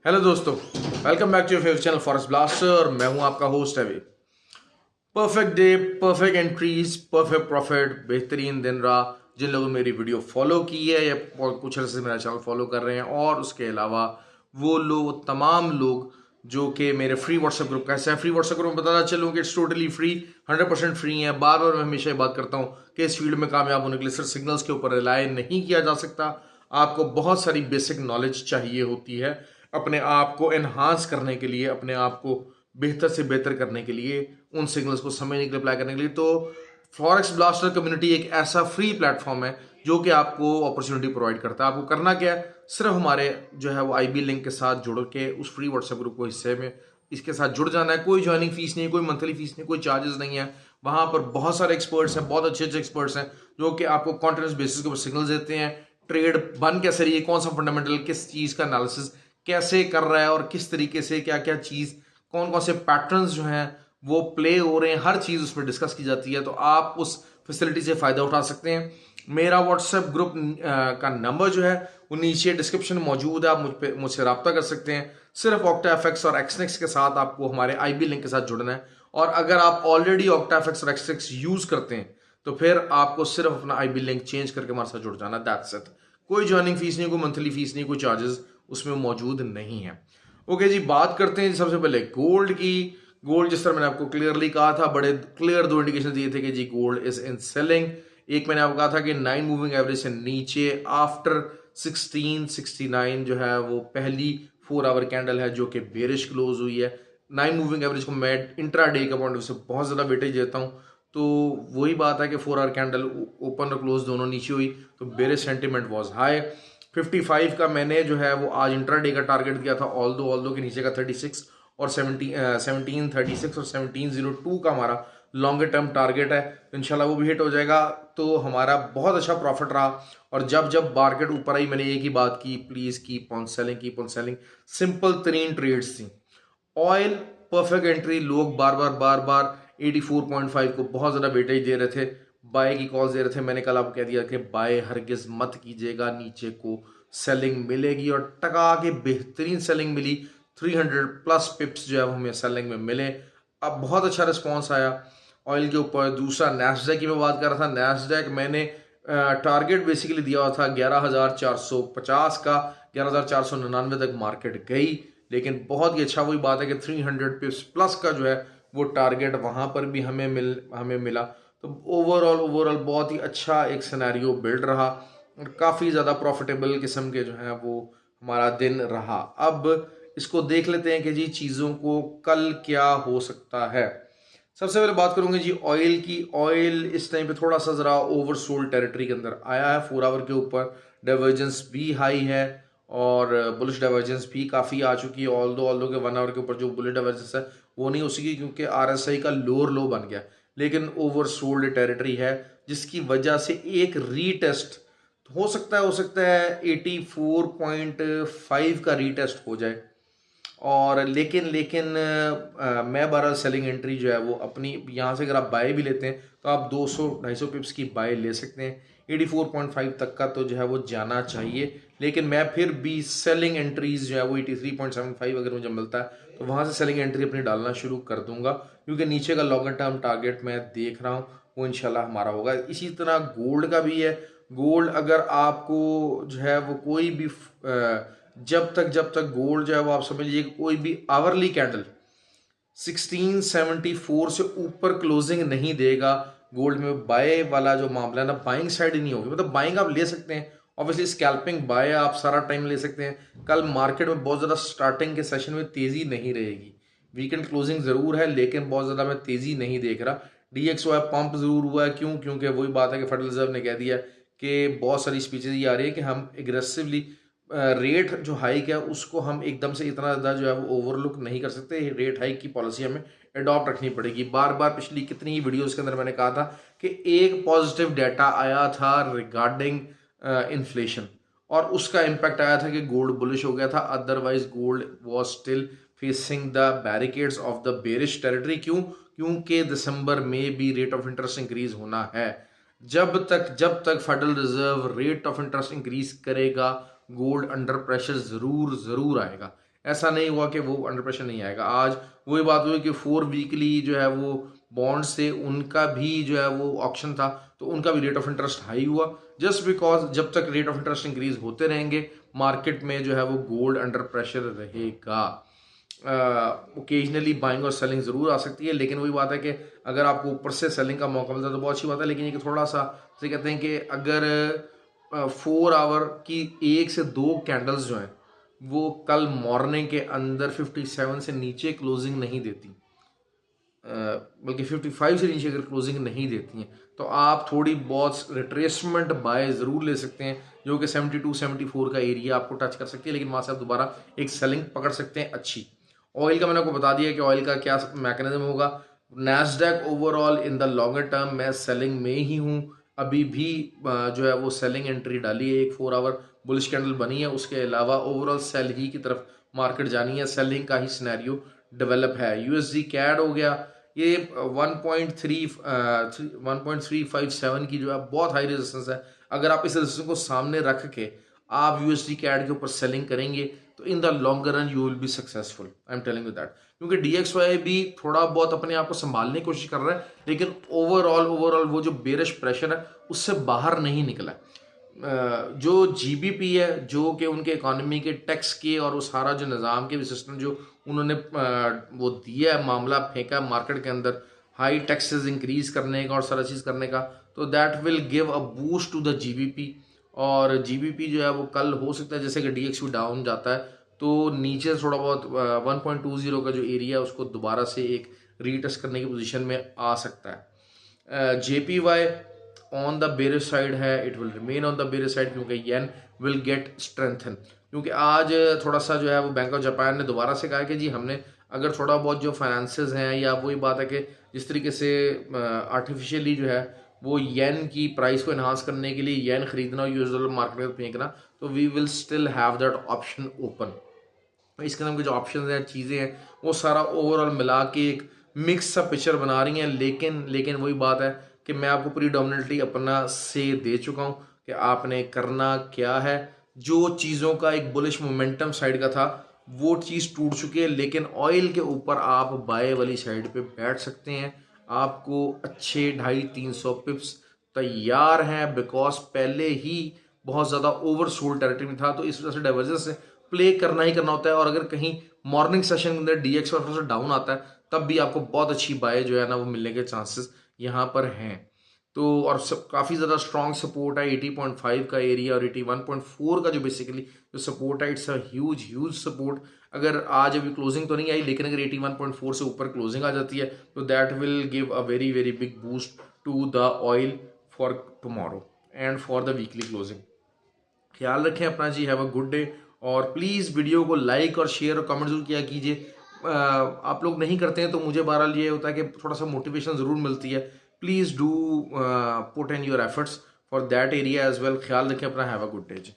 Hello दोस्तों, welcome back to your favourite channel forest blaster और मैं हूं आपका host Abhi. Perfect day, perfect entries, perfect profit, बेहतरीन दिन रहा। जिन लोगों ने मेरी वीडियो फॉलो की है या कुछ अर्से से मेरा चैनल फॉलो कर रहे हैं, और उसके अलावा वो लोग, तमाम लोग जो कि मेरे फ्री व्हाट्सएप ग्रुप का हिस्सा है। फ्री व्हाट्सएप ग्रुप में बताना चलूँ कि इट्स टोटली फ्री, 100% फ्री है। बार बार मैं हमेशा ये बात करता हूँ कि इस फील्ड में कामयाब होने के लिए सिर्फ सिग्नल्स के ऊपर रिलाय नहीं किया जा सकता। आपको बहुत सारी बेसिक नॉलेज चाहिए होती है अपने आप को एनहांस करने के लिए, अपने आप को बेहतर से बेहतर करने के लिए, उन सिग्नल्स को समझने के लिए, अप्लाई करने के लिए। तो फॉरेक्स ब्लास्टर कम्युनिटी एक ऐसा फ्री प्लेटफॉर्म है जो कि आपको अपॉर्चुनिटी प्रोवाइड करता है। आपको करना क्या है, सिर्फ हमारे जो है वो आईबी लिंक के साथ जुड़ के उस फ्री व्हाट्सएप ग्रुप को हिस्से में इसके साथ जुड़ जाना है। कोई ज्वाइनिंग फीस नहीं है, कोई मंथली फीस नहीं, कोई चार्जेस नहीं है। वहां पर बहुत सारे एक्सपर्ट्स हैं, बहुत अच्छे अच्छे एक्सपर्ट्स हैं जो कि आपको कॉन्टिन्यूस बेसिस के ऊपर सिग्नल्स देते हैं। ट्रेड बन कैसे रही है, कौन सा फंडामेंटल, किस चीज का एनालिसिस कैसे कर रहा है, और किस तरीके से क्या क्या चीज, कौन कौन से पैटर्न्स जो हैं वो प्ले हो रहे हैं, हर चीज उसमें डिस्कस की जाती है। तो आप उस फैसिलिटी से फायदा उठा सकते हैं। मेरा व्हाट्सएप ग्रुप का नंबर जो है वो नीचे डिस्क्रिप्शन में मौजूद है। आप मुझसे रब्ता कर सकते हैं। सिर्फ ऑक्टाएफएक्स और एक्सनेक्स के साथ आपको हमारे आईबी लिंक के साथ जुड़ना है। और अगर आप ऑलरेडी ऑक्टाएफएक्स और एक्सनेक्स यूज करते हैं तो फिर आपको सिर्फ अपना आईबी लिंक चेंज करके हमारे साथ जुड़ जाना, दैट्स इट। कोई ज्वाइनिंग फीस नहीं, कोई मंथली फीस नहीं, कोई चार्जेस उसमें मौजूद नहीं है। ओके जी, बात करते हैं सबसे पहले गोल्ड की। गोल्ड, जिस तरह मैंने आपको क्लियरली कहा था, बड़े क्लियर दो इंडिकेशन दिए थे कि जी गोल्ड इज इन सेलिंग। एक मैंने आपको कहा था कि 9 मूविंग एवरेज से नीचे आफ्टर 1669 जो है वो पहली 4 आवर कैंडल है जो कि बेरिश क्लोज हुई है। 9 मूविंग एवरेज को मैं इंट्रा डे का पॉइंट ऑफ व्यू से बहुत ज़्यादा वेटेज देता हूँ। तो वही बात है कि 4 आवर कैंडल ओपन और क्लोज दोनों नीचे हुई तो बेरिश सेंटिमेंट वाज हाई। 55 का मैंने जो है वो आज इंट्रा डे का टारगेट दिया था, ऑल्दो के नीचे का 36 और 1736 और 1702 का हमारा लॉन्गर टर्म टारगेट है। तो इंशाल्लाह वो भी हिट हो जाएगा। तो हमारा बहुत अच्छा प्रॉफिट रहा। और जब जब मार्केट ऊपर आई मैंने एक ही बात की, please keep on selling, keep on selling. Simple 3 trades थी। ऑयल परफेक्ट एंट्री, लोग बार बार 84.5 को बहुत ज़्यादा वेटेज दे रहे थे, बाय की कॉल्स दे रहे थे। मैंने कल आपको कह दिया कि बाय हरगिज मत कीजिएगा, नीचे को सेलिंग मिलेगी। और टका के बेहतरीन सेलिंग मिली। 300 प्लस पिप्स जो है वो हमें सेलिंग में मिले। अब बहुत अच्छा रिस्पॉन्स आया ऑयल के ऊपर। दूसरा नैस्डैक की मैं बात कर रहा था। नैस्डैक मैंने टारगेट बेसिकली दिया हुआ था 11,450 का, 11,499 तक मार्केट गई। लेकिन बहुत ही अच्छा, वही बात है कि 300 पिप्स प्लस का जो है वो टारगेट वहां पर भी हमें मिला। तो ओवरऑल बहुत ही अच्छा एक सिनेरियो बिल्ड रहा और काफ़ी ज़्यादा प्रॉफिटेबल किस्म के जो है वो हमारा दिन रहा। अब इसको देख लेते हैं कि जी चीज़ों को कल क्या हो सकता है। सबसे पहले बात करूंगे जी ऑयल की। ऑयल इस टाइम पे थोड़ा सा ज़रा ओवरसोल्ड टेरिटरी के अंदर आया है। 4 आवर के ऊपर डाइवर्जेंस भी हाई है और बुलिश डाइवर्जेंस भी काफ़ी आ चुकी है। ऑल्दो के 1 आवर के ऊपर जो बुलिश डाइवर्जेंस है वो नहीं हो सकी क्योंकि आरएसआई का लोअर लो बन गया। लेकिन ओवरसोल्ड टेरिटरी है जिसकी वजह से एक रीटेस्ट हो सकता है 84.5 का रीटेस्ट हो जाए। और लेकिन मैं बहरहाल सेलिंग एंट्री जो है वो अपनी यहाँ से, अगर आप बाय भी लेते हैं तो आप 200-250 पिप्स की बाय ले सकते हैं। 84.5 तक का तो जो है वो जाना चाहिए। लेकिन मैं फिर भी सेलिंग एंट्रीज जो है वो 83.75 अगर मुझे मिलता है तो वहाँ से सेलिंग एंट्री अपनी डालना शुरू कर दूंगा, क्योंकि नीचे का लॉन्गर टर्म टारगेट मैं देख रहा हूँ वो इंशाल्लाह हमारा होगा। इसी तरह गोल्ड का भी है। गोल्ड अगर आपको जो है वो कोई भी जब तक गोल्ड जो है वो आप समझ लीजिए कोई भी आवरली कैंडल 1674 से ऊपर क्लोजिंग नहीं देगा, गोल्ड में बाय वाला जो मामला है ना, बाइंग साइड ही नहीं होगी। मतलब बाइंग आप ले सकते हैं, ऑब्वियसली स्कैल्पिंग बाय आप सारा टाइम ले सकते हैं। कल मार्केट में बहुत ज़्यादा स्टार्टिंग के सेशन में तेज़ी नहीं रहेगी। वीकेंड क्लोजिंग ज़रूर है लेकिन बहुत ज़्यादा मैं तेज़ी नहीं देख रहा। डीएक्सवाई पंप ज़रूर हुआ है। क्यों? क्योंकि वही बात है कि फेडरल रिजर्व ने कह दिया कि बहुत सारी स्पीचेज ये आ रही है कि हम एग्रेसिवली रेट जो हाइक है उसको हम एकदम से इतना ज़्यादा जो है वो ओवरलुक नहीं कर सकते। रेट हाइक की पॉलिसी हमें अडॉप्ट रखनी पड़ेगी। बार बार पिछली कितनी ही वीडियोस के अंदर मैंने कहा था कि एक पॉजिटिव डाटा आया था रिगार्डिंग इन्फ्लेशन और उसका इम्पैक्ट आया था कि गोल्ड बुलिश हो गया था। Otherwise gold was still facing the barricades of the bearish territory. क्यों? क्योंकि दिसंबर में भी रेट ऑफ इंटरेस्ट इंक्रीज होना है। जब तक federal reserve rate of interest increase करेगा गोल्ड अंडर प्रेशर जरूर आएगा। ऐसा नहीं हुआ कि वो अंडर प्रेशर नहीं आएगा। आज वही बात हुई कि 4 वीकली जो है वो बॉन्ड्स थे, उनका भी जो है वो ऑक्शन था, तो उनका भी रेट ऑफ इंटरेस्ट हाई हुआ, जस्ट बिकॉज जब तक रेट ऑफ इंटरेस्ट इंक्रीज होते रहेंगे मार्केट में जो है वो गोल्ड अंडर प्रेशर रहेगा। ओकेजनली बाइंग और सेलिंग ज़रूर आ सकती है, लेकिन वही बात है कि अगर आपको ऊपर से सेलिंग का मौका मिलता है तो बहुत अच्छी बात है। लेकिन ये कि थोड़ा सा जैसे कहते हैं कि अगर 4 आवर की 1 से 2 कैंडल्स जो हैं वो कल मॉर्निंग के अंदर 57 से नीचे क्लोजिंग नहीं देती, बल्कि 55 से नीचे अगर क्लोजिंग नहीं देती हैं, तो आप थोड़ी बहुत रिट्रेसमेंट बाय ज़रूर ले सकते हैं, जो कि 72 74 का एरिया आपको टच कर सकती है, लेकिन वहाँ से आप दोबारा एक सेलिंग पकड़ सकते हैं अच्छी। ऑयल का मैंने आपको बता दिया कि ऑयल का क्या मैकेनिज्म होगा। Nasdaq overall in the longer term मैं सेलिंग में ही हूँ, अभी भी जो है वो सेलिंग एंट्री डाली है, एक 4 आवर बुलिश कैंडल बनी है, उसके अलावा ओवरऑल सेल ही की तरफ मार्केट जानी है, सेलिंग का ही सिनेरियो डेवलप है। यूएसडी कैड हो गया, ये 1.357 की जो है बहुत हाई रेजिस्टेंस है। अगर आप इस रेजिस्टेंस को सामने रख के आप यूएसडी कैड के ऊपर सेलिंग करेंगे तो in the longer run you will be successful, I am telling you that. क्योंकि डीएक्सवाई भी थोड़ा बहुत अपने आप को संभालने की कोशिश कर रहा है, लेकिन ओवरऑल वो जो बेरिश प्रेशर है उससे बाहर नहीं निकला है। जो जीबीपी है, जो कि उनके इकोनॉमी के टैक्स के और वो सारा जो निज़ाम के भी सिस्टम जो उन्होंने वो दिया है, मामला फेंका है मार्केट के अंदर हाई टैक्सेस इंक्रीज करने का और सारा चीज़ करने का, तो that will give a boost to the GBP. और जीबीपी जो है वो कल हो सकता है जैसे कि डीएक्सयू डाउन जाता है तो नीचे थोड़ा बहुत 1.20 का जो एरिया है उसको दोबारा से एक रीटेस्ट करने की पोजीशन में आ सकता है। JPY on the bearish side है, it will remain on the bearish side, क्योंकि येन विल गेट स्ट्रेंथन। क्योंकि आज थोड़ा सा जो है वो बैंक ऑफ जापान ने दोबारा से कहा कि जी हमने अगर थोड़ा बहुत जो फाइनेंसेस हैं, या वही बात है कि जिस तरीके से आर्टिफिशियली जो है वो येन की प्राइस को इन्हांस करने के लिए येन खरीदना और यूएस डॉलर मार्केट में फेंकना, तो we will still have that option open. इस किस्म के जो ऑप्शन हैं, चीज़ें हैं, वो सारा ओवरऑल मिला के एक मिक्स सा पिक्चर बना रही हैं। लेकिन वही बात है कि मैं आपको प्रीडोमिनेटली अपना से दे चुका हूँ कि आपने करना क्या है। जो चीज़ों का एक बुलिश मोमेंटम साइड का था वो चीज़ टूट चुकी है, लेकिन ऑयल के ऊपर आप बाय वाली साइड पे बैठ सकते हैं। आपको अच्छे 250-300 पिप्स तैयार हैं, बिकॉज पहले ही बहुत ज़्यादा ओवरसोल्ड टेरिटरी में था, तो इस वजह से डाइवर्जेंस से प्ले करना ही करना होता है। और अगर कहीं मॉर्निंग सेशन के अंदर डीएक्स और डाउन आता है तब भी आपको बहुत अच्छी बाय जो है ना वो मिलने के चांसेस यहाँ पर हैं। तो और सब काफ़ी ज़्यादा स्ट्रॉन्ग सपोर्ट है 80.5 का एरिया और 81.4 का जो बेसिकली जो सपोर्ट है, इट्स अ ह्यूज सपोर्ट। अगर आज अभी क्लोजिंग तो नहीं आई, लेकिन अगर 81.4 से ऊपर क्लोजिंग आ जाती है तो that will give a very very big boost to the oil for tomorrow and for the weekly closing. ख्याल रखें अपना जी, हैव अ गुड डे। और प्लीज़ वीडियो को लाइक और शेयर और कमेंट जरूर किया कीजिए। आप लोग नहीं करते हैं तो मुझे बहरहाल ये होता है कि थोड़ा सा मोटिवेशन ज़रूर मिलती है। Please do put in your efforts for that area as well. ख्याल रखें अपना, have a good day ji.